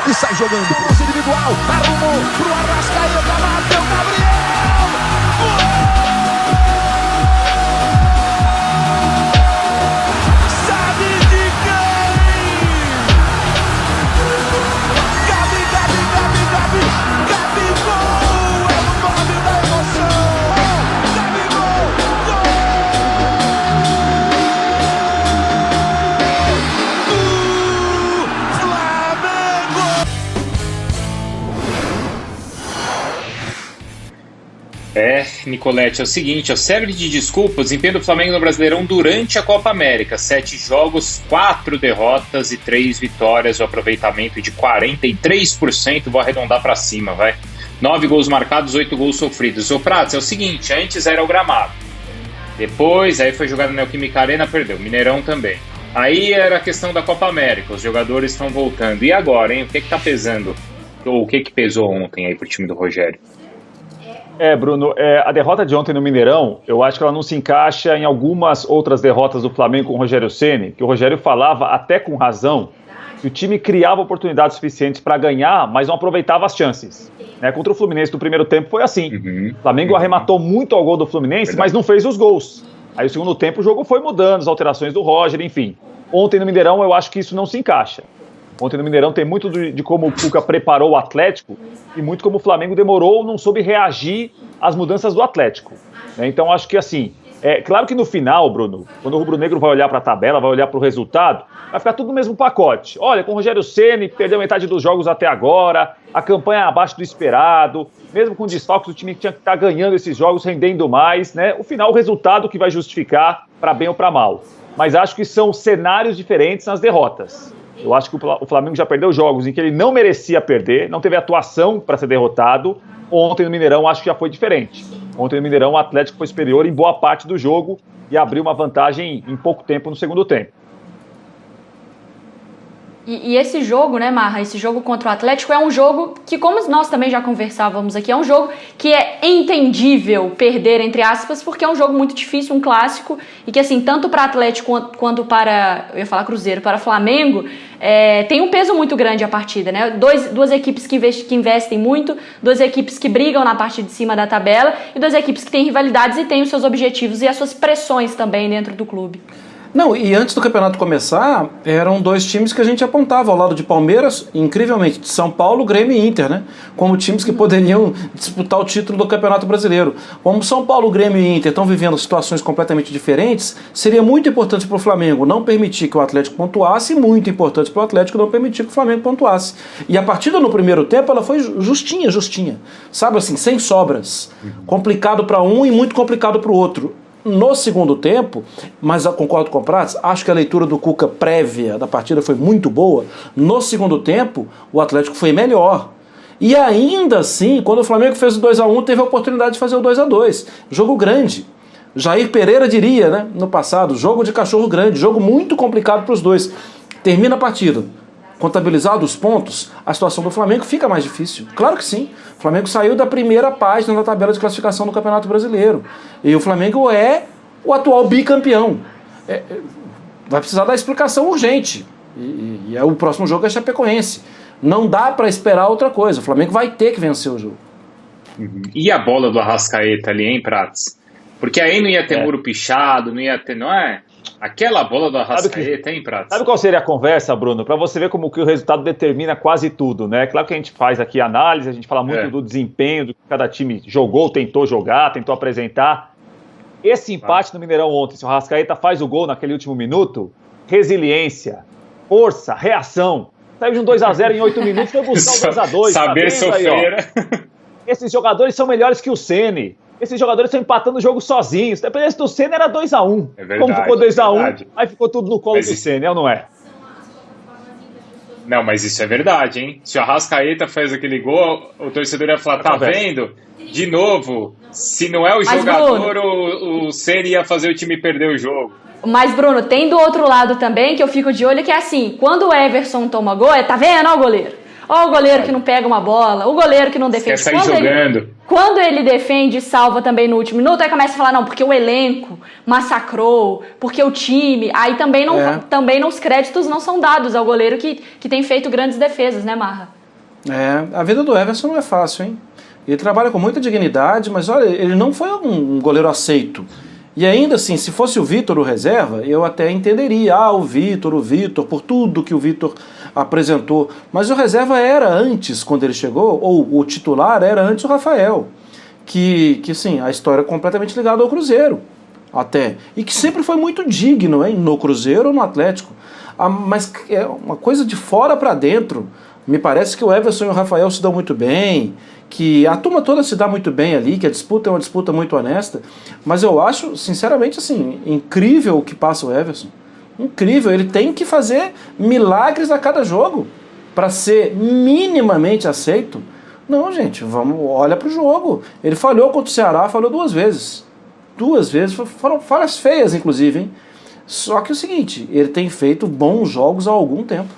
e sai jogando. Lance individual, arrumou pro Arrascaeta, bateu Gabriel! Sabe de quem? Gabigol! É o nome da emoção! Gabigol! Nicolete, é o seguinte, a série de desculpas, desempenho do Flamengo no Brasileirão durante a Copa América, 7 jogos, 4 derrotas e 3 vitórias, o aproveitamento de 43%, vou arredondar pra cima, vai. 9 gols marcados, 8 gols sofridos. Ô Prats, é o seguinte, antes era o gramado, depois aí foi jogado na Neoquímica Arena, perdeu, Mineirão também. Aí era a questão da Copa América, os jogadores estão voltando, e agora, hein, o que tá pesando? Ou o que pesou ontem aí pro time do Rogério? Bruno, a derrota de ontem no Mineirão, eu acho que ela não se encaixa em algumas outras derrotas do Flamengo com o Rogério Ceni, que o Rogério falava, até com razão, que o time criava oportunidades suficientes para ganhar, mas não aproveitava as chances. Contra o Fluminense no primeiro tempo foi assim. O Flamengo arrematou muito ao gol do Fluminense, mas não fez os gols. Aí no segundo tempo o jogo foi mudando, as alterações do Roger, enfim. Ontem no Mineirão eu acho que isso não se encaixa. Ontem no Mineirão tem muito de como o Cuca preparou o Atlético e muito como o Flamengo demorou ou não soube reagir às mudanças do Atlético. Então acho que assim, claro que no final, Bruno, quando o rubro-negro vai olhar para a tabela, vai olhar para o resultado, vai ficar tudo no mesmo pacote. Olha, com o Rogério Ceni, perdeu metade dos jogos até agora, a campanha abaixo do esperado, mesmo com desfalques, o time tinha que estar ganhando esses jogos, rendendo mais, O final, o resultado que vai justificar para bem ou para mal. Mas acho que são cenários diferentes nas derrotas. Eu acho que o Flamengo já perdeu jogos em que ele não merecia perder, não teve atuação para ser derrotado. Ontem no Mineirão acho que já foi diferente. Ontem no Mineirão o Atlético foi superior em boa parte do jogo e abriu uma vantagem em pouco tempo no segundo tempo. E esse jogo, Marra, esse jogo contra o Atlético é um jogo que, como nós também já conversávamos aqui, é um jogo que é entendível perder, entre aspas, porque é um jogo muito difícil, um clássico, e que, assim, tanto para Atlético quanto para, eu ia falar Cruzeiro, para Flamengo, tem um peso muito grande a partida, Duas equipes que investem muito, duas equipes que brigam na parte de cima da tabela e duas equipes que têm rivalidades e têm os seus objetivos e as suas pressões também dentro do clube. Não, e antes do campeonato começar, eram dois times que a gente apontava ao lado de Palmeiras, incrivelmente, de São Paulo, Grêmio e Inter, como times que poderiam disputar o título do Campeonato Brasileiro. Como São Paulo, Grêmio e Inter estão vivendo situações completamente diferentes, seria muito importante para o Flamengo não permitir que o Atlético pontuasse e muito importante para o Atlético não permitir que o Flamengo pontuasse. E a partida no primeiro tempo, ela foi justinha, sabe assim, sem sobras. Complicado para um e muito complicado para o outro. No segundo tempo, mas eu concordo com o Prats, acho que a leitura do Cuca prévia da partida foi muito boa. No segundo tempo, o Atlético foi melhor. E ainda assim, quando o Flamengo fez o 2-1, teve a oportunidade de fazer o 2-2. Jogo grande. Jair Pereira diria, no passado, jogo de cachorro grande, jogo muito complicado para os dois. Termina a partida. Contabilizados os pontos, a situação do Flamengo fica mais difícil. Claro que sim. O Flamengo saiu da primeira página da tabela de classificação do Campeonato Brasileiro. E o Flamengo é o atual bicampeão. Vai precisar da explicação urgente. E o próximo jogo é Chapecoense. Não dá para esperar outra coisa. O Flamengo vai ter que vencer o jogo. E a bola do Arrascaeta ali, hein, Prats? Porque aí não ia ter muro pichado, não ia ter, não é? Aquela bola do Arrascaeta, hein, Prats? Sabe qual seria a conversa, Bruno? Para você ver como que o resultado determina quase tudo, Claro que a gente faz aqui análise, a gente fala muito do desempenho, do que cada time jogou, tentou jogar, tentou apresentar. Esse empate no Mineirão ontem, se o Arrascaeta faz o gol naquele último minuto, resiliência, força, reação. Saiu de um 2-0 em 8 minutos, foi buscar o 2-2. Saber sofrer. Esses jogadores são melhores que o Ceni. Esses jogadores estão empatando o jogo sozinhos. Dependendo do Ceni, era 2-1. Como ficou 2-1, aí ficou tudo no colo do Ceni, ou não é? Não, mas isso é verdade, hein? Se o Arrascaeta faz aquele gol, o torcedor ia falar, tá vendo? De novo, se não é o jogador, o Ceni ia fazer o time perder o jogo. Mas, Bruno, tem do outro lado também, que eu fico de olho, que é assim, quando o Everson toma gol, tá vendo, ó, o goleiro? Ó o goleiro que não pega uma bola, o goleiro que não defende. Quer sair jogando. Quando ele defende e salva também no último minuto, aí começa a falar, não, porque o elenco massacrou, porque o time... Aí também os créditos não são dados ao goleiro que tem feito grandes defesas, né, Marra? A vida do Everson não é fácil, hein? Ele trabalha com muita dignidade, mas olha, ele não foi um goleiro aceito. E ainda assim, se fosse o Vitor o reserva, eu até entenderia. O Vitor, por tudo que o Vitor apresentou. Mas o reserva era antes, quando ele chegou, ou o titular era antes o Rafael. Que sim, a história é completamente ligada ao Cruzeiro, até. E que sempre foi muito digno, hein, no Cruzeiro ou no Atlético. Mas é uma coisa de fora para dentro. Me parece que o Everson e o Rafael se dão muito bem, que a turma toda se dá muito bem ali, que a disputa é uma disputa muito honesta, mas eu acho, sinceramente, assim, incrível o que passa o Everson. Incrível, ele tem que fazer milagres a cada jogo para ser minimamente aceito. Não, gente, olha pro jogo. Ele falhou contra o Ceará, falhou 2 vezes. 2 vezes, foram falhas feias, inclusive, hein? Só que é o seguinte, ele tem feito bons jogos há algum tempo.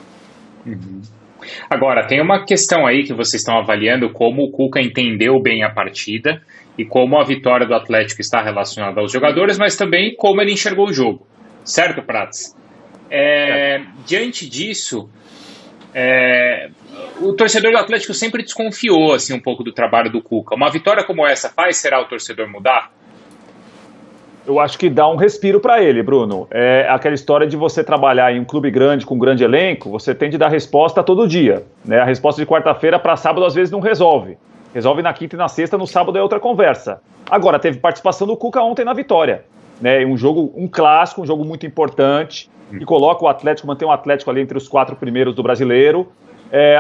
Agora, tem uma questão aí que vocês estão avaliando como o Cuca entendeu bem a partida e como a vitória do Atlético está relacionada aos jogadores, mas também como ele enxergou o jogo. Certo, Prats? Diante disso, o torcedor do Atlético sempre desconfiou assim, um pouco do trabalho do Cuca. Uma vitória como essa será o torcedor mudar? Eu acho que dá um respiro para ele, Bruno. É aquela história de você trabalhar em um clube grande, com um grande elenco, você tem de dar resposta todo dia, né? A resposta de quarta-feira para sábado às vezes não resolve. Resolve na quinta e na sexta, no sábado é outra conversa. Agora, teve participação do Cuca ontem na vitória, né? Um clássico, um jogo muito importante, que coloca o Atlético, mantém o Atlético ali entre os 4 primeiros do Brasileiro.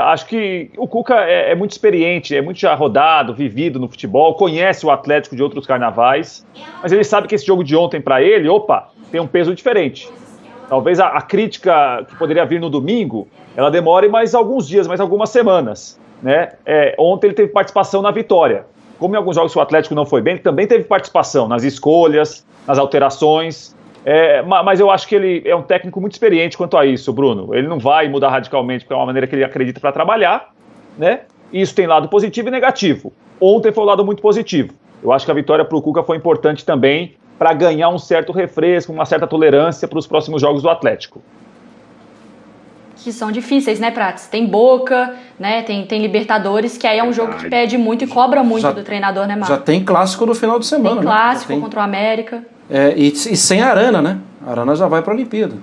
Acho que o Cuca é muito experiente, é muito já rodado, vivido no futebol, conhece o Atlético de outros carnavais, mas ele sabe que esse jogo de ontem para ele, tem um peso diferente. Talvez a crítica que poderia vir no domingo, ela demore mais alguns dias, mais algumas semanas, né? Ontem ele teve participação na vitória. Como em alguns jogos o Atlético não foi bem, ele também teve participação nas escolhas, nas alterações. Mas eu acho que ele é um técnico muito experiente quanto a isso, Bruno. Ele não vai mudar radicalmente, porque é uma maneira que ele acredita para trabalhar, né? E isso tem lado positivo e negativo. Ontem foi um lado muito positivo. Eu acho que a vitória para o Cuca foi importante também para ganhar um certo refresco, uma certa tolerância para os próximos jogos do Atlético. Que são difíceis, né, Prats? Tem Boca, né? Tem Libertadores, que aí é um jogo que pede muito e cobra muito do treinador, né, Marcos? Já tem clássico no final de semana, tem clássico contra o América. E sem a Arana, né? A Arana já vai para a Olimpíada.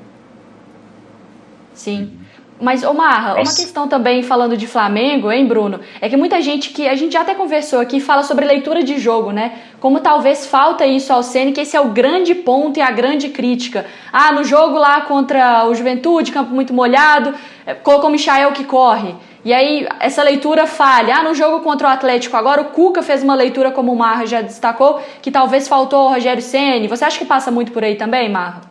Sim. Mas, Marra, uma questão também falando de Flamengo, hein, Bruno? É que muita gente que a gente já até conversou aqui fala sobre leitura de jogo, né? Como talvez falta isso ao Ceni, que esse é o grande ponto e a grande crítica. No jogo lá contra o Juventude, campo muito molhado, colocou o Michael que corre. E aí, essa leitura falha. No jogo contra o Atlético agora, o Cuca fez uma leitura, como o Marra já destacou, que talvez faltou ao Rogério Ceni. Você acha que passa muito por aí também, Marra?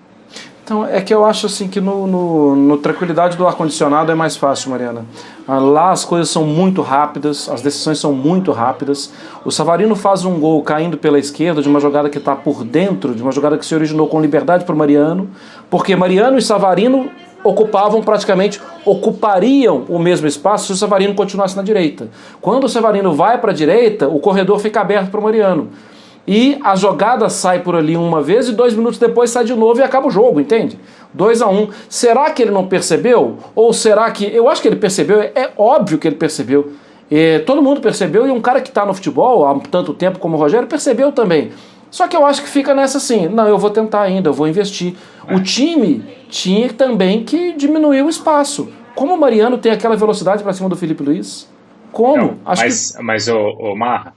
Então, é que eu acho assim que no tranquilidade do ar-condicionado é mais fácil, Mariana. Lá as coisas são muito rápidas, as decisões são muito rápidas. O Savarino faz um gol caindo pela esquerda de uma jogada que está por dentro, de uma jogada que se originou com liberdade para o Mariano, porque Mariano e Savarino ocupariam o mesmo espaço se o Savarino continuasse na direita. Quando o Savarino vai para a direita, o corredor fica aberto para o Mariano. E a jogada sai por ali uma vez e 2 minutos depois sai de novo e acaba o jogo, entende? 2-1. Será que ele não percebeu? Ou será que... Eu acho que ele percebeu, é óbvio que ele percebeu. Todo mundo percebeu e um cara que está no futebol há tanto tempo como o Rogério percebeu também. Só que eu acho que fica nessa assim, não, eu vou tentar ainda, eu vou investir. O time tinha também que diminuir o espaço. Como o Mariano tem aquela velocidade para cima do Felipe Luiz? Como? Não, mas Marra,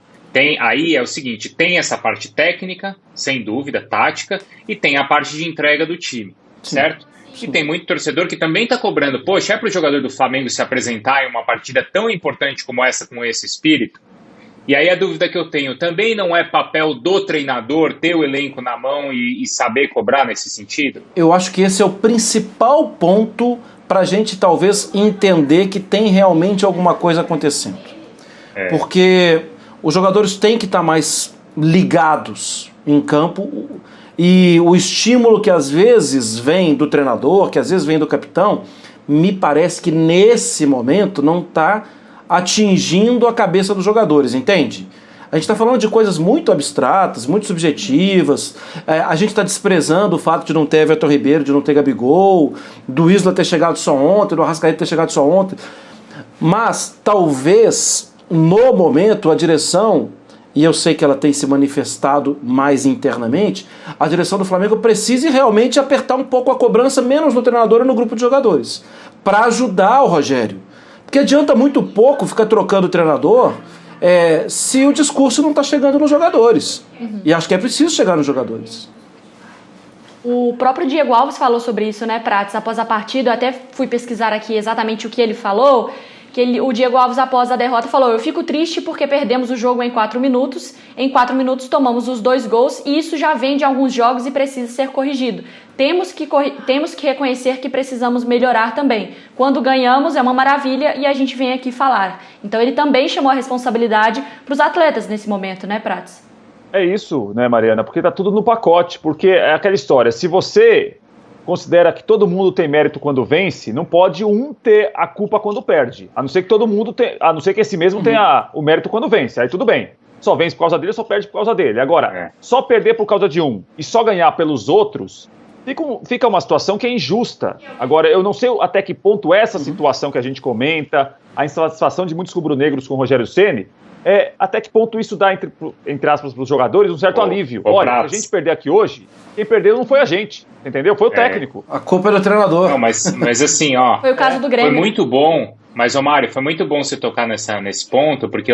aí é o seguinte, tem essa parte técnica, sem dúvida, tática, e tem a parte de entrega do time, certo? Sim. E tem muito torcedor que também está cobrando, poxa, para o jogador do Flamengo se apresentar em uma partida tão importante como essa, com esse espírito? E aí a dúvida que eu tenho, também não é papel do treinador ter o elenco na mão e saber cobrar nesse sentido? Eu acho que esse é o principal ponto para a gente talvez entender que tem realmente alguma coisa acontecendo. Porque os jogadores têm que estar mais ligados em campo e o estímulo que às vezes vem do treinador, que às vezes vem do capitão, me parece que nesse momento não está atingindo a cabeça dos jogadores, entende? A gente está falando de coisas muito abstratas, muito subjetivas, a gente está desprezando o fato de não ter Everton Ribeiro, de não ter Gabigol, do Isla ter chegado só ontem, do Arrascaeta ter chegado só ontem, mas talvez no momento a direção, e eu sei que ela tem se manifestado mais internamente, a direção do Flamengo precise realmente apertar um pouco a cobrança, menos no treinador e no grupo de jogadores, para ajudar o Rogério. Porque adianta muito pouco ficar trocando o treinador se o discurso não está chegando nos jogadores. E acho que é preciso chegar nos jogadores. O próprio Diego Alves falou sobre isso, né, Prates? Após a partida, eu até fui pesquisar aqui exatamente o que ele falou, o Diego Alves, após a derrota, falou: eu fico triste porque perdemos o jogo em 4 minutos, em 4 minutos tomamos os 2 gols e isso já vem de alguns jogos e precisa ser corrigido. Temos que reconhecer que precisamos melhorar também. Quando ganhamos é uma maravilha e a gente vem aqui falar. Então ele também chamou a responsabilidade para os atletas nesse momento, né, Prates? É isso, né, Mariana? Porque tá tudo no pacote, porque é aquela história, se você considera que todo mundo tem mérito quando vence, não pode um ter a culpa quando perde. A não ser que todo mundo a não ser que esse mesmo tenha o mérito quando vence. Aí tudo bem. Só vence por causa dele, só perde por causa dele. Agora, só perder por causa de um e só ganhar pelos outros, fica uma situação que é injusta. Agora, eu não sei até que ponto essa situação que a gente comenta, a insatisfação de muitos rubro-negros com o Rogério Ceni, até que ponto isso dá, entre aspas, para os jogadores um certo alívio. Olha, se a gente perder aqui hoje, quem perdeu não foi a gente, entendeu? Foi o técnico. A culpa é do treinador. Não, mas assim, ó... Foi o caso do Grêmio. Foi muito bom, mas, ô Mário, foi muito bom você tocar nesse ponto, porque